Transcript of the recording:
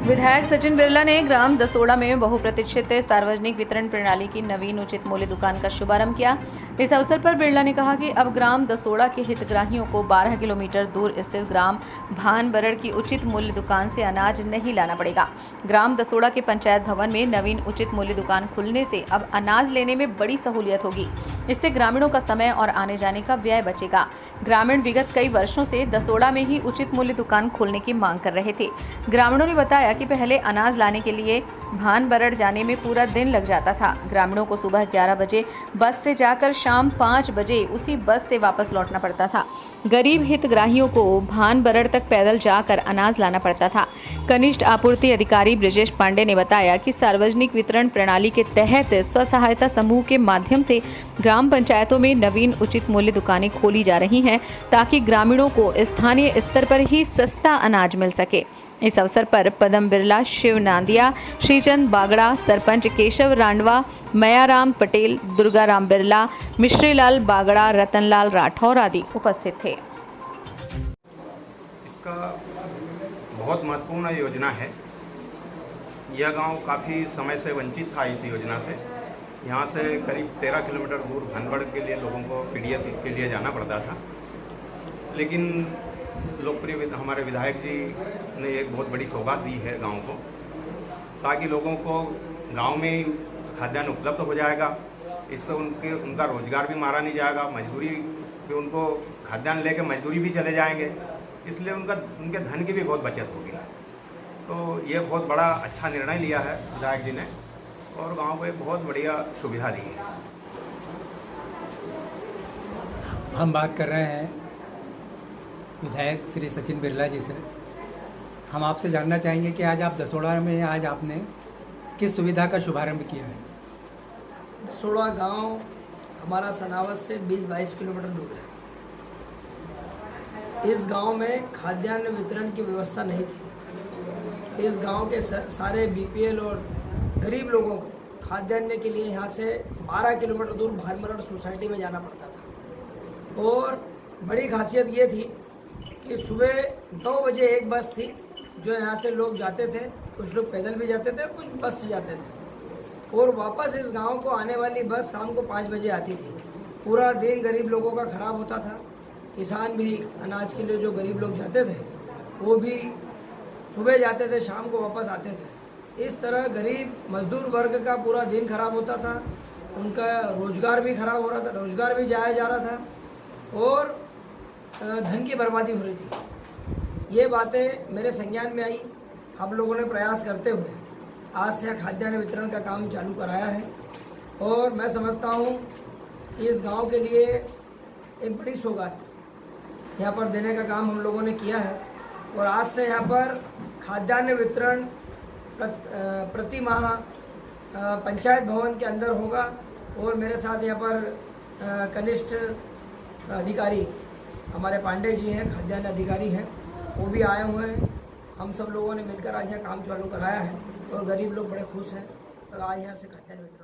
विधायक सचिन बिरला ने ग्राम दसोड़ा में बहुप्रतीक्षित सार्वजनिक वितरण प्रणाली की नवीन उचित मूल्य दुकान का शुभारंभ किया। इस अवसर पर बिरला ने कहा कि अब ग्राम दसोड़ा के हितग्राहियों को 12 किलोमीटर दूर स्थित ग्राम भानबरड़ की उचित मूल्य दुकान से अनाज नहीं लाना पड़ेगा। ग्राम दसोड़ा के पंचायत भवन में नवीन उचित मूल्य दुकान खुलने से अब अनाज लेने में बड़ी सहूलियत होगी। इससे ग्रामीणों का समय और आने जाने का व्यय बचेगा। ग्रामीण विगत कई वर्षों से दसोड़ा में ही उचित मूल्य दुकान खोलने की मांग कर रहे थे। ग्रामीणों ने बताया कि पहले अनाज लाने के लिए भानबरड़ जाने में पूरा दिन लग जाता था। ग्रामीणों को सुबह 11 बजे बस से जाकर शाम 5 बजे उसी बस से वापस लौटना पड़ता था। गरीब हितग्राहियों को भानबरड़ तक पैदल जाकर अनाज लाना पड़ता था। कनिष्ठ आपूर्ति अधिकारी ब्रजेश पांडे ने बताया कि सार्वजनिक वितरण प्रणाली के तहत स्व सहायता समूह के माध्यम से ग्राम पंचायतों में नवीन उचित मूल्य दुकानें खोली जा रही हैं ताकि ग्रामीणों को स्थानीय स्तर पर ही सस्ता अनाज मिल सके। इस अवसर पर पदम बिरला, शिव नांदिया, श्रीचंद बागड़ा, सरपंच केशव रांडवा, मयाराम पटेल, दुर्गाराम बिरला, मिश्रीलाल बागड़ा, रतनलाल राठौर आदि उपस्थित थे। इसका बहुत महत्वपूर्ण योजना है। यह गांव काफ़ी समय से वंचित था इस योजना से। यहाँ से करीब 13 किलोमीटर दूर भानबरड़ के लिए लोगों को पीडीएस के लिए जाना पड़ता था, लेकिन लोकप्रिय हमारे विधायक जी ने एक बहुत बड़ी सौगात दी है गांव को, ताकि लोगों को गांव में ही खाद्यान्न उपलब्ध हो जाएगा। इससे उनका रोजगार भी मारा नहीं जाएगा, मजदूरी भी उनको खाद्यान्न लेके मजदूरी भी चले जाएंगे, इसलिए उनके धन की भी बहुत बचत होगी। तो ये बहुत बड़ा अच्छा निर्णय लिया है विधायक जी ने और गांव को एक बहुत बढ़िया सुविधा दी है। हम बात कर रहे हैं विधायक श्री सचिन बिरला जी से। हम आपसे जानना चाहेंगे कि आज आप दसोड़ा में आज आपने किस सुविधा का शुभारंभ किया है? दसोड़ा गांव हमारा सनावत से 20-22 किलोमीटर दूर है। इस गांव में खाद्यान्न वितरण की व्यवस्था नहीं थी। इस गांव के सारे बीपीएल और गरीब लोगों को खाद्यान्न के लिए यहाँ से 12 किलोमीटर दूर भानबरड़ सोसाइटी में जाना पड़ता था। और बड़ी खासियत ये थी कि सुबह 9 बजे एक बस थी जो यहाँ से लोग जाते थे, कुछ लोग पैदल भी जाते थे, कुछ बस से जाते थे, और वापस इस गांव को आने वाली बस शाम को 5 बजे आती थी। पूरा दिन गरीब लोगों का ख़राब होता था। किसान भी अनाज के लिए जो गरीब लोग जाते थे वो भी सुबह जाते थे, शाम को वापस आते थे। इस तरह गरीब मजदूर वर्ग का पूरा दिन खराब होता था, उनका रोज़गार भी खराब हो रहा था, रोज़गार भी जाया जा रहा था और धन की बर्बादी हो रही थी। ये बातें मेरे संज्ञान में आई। हम लोगों ने प्रयास करते हुए आज से खाद्यान्न वितरण का काम चालू कराया है और मैं समझता हूँ कि इस गांव के लिए एक बड़ी सौगात यहाँ पर देने का काम हम लोगों ने किया है। और आज से यहाँ पर खाद्यान्न वितरण प्रति माह पंचायत भवन के अंदर होगा और मेरे साथ यहाँ पर कनिष्ठ अधिकारी हमारे पांडे जी हैं, खाद्यान्न अधिकारी हैं, वो भी आए हुए हैं। हम सब लोगों ने मिलकर आज यहाँ काम चालू कराया है और गरीब लोग बड़े खुश हैं और आज यहाँ से खाद्यान्न वितरण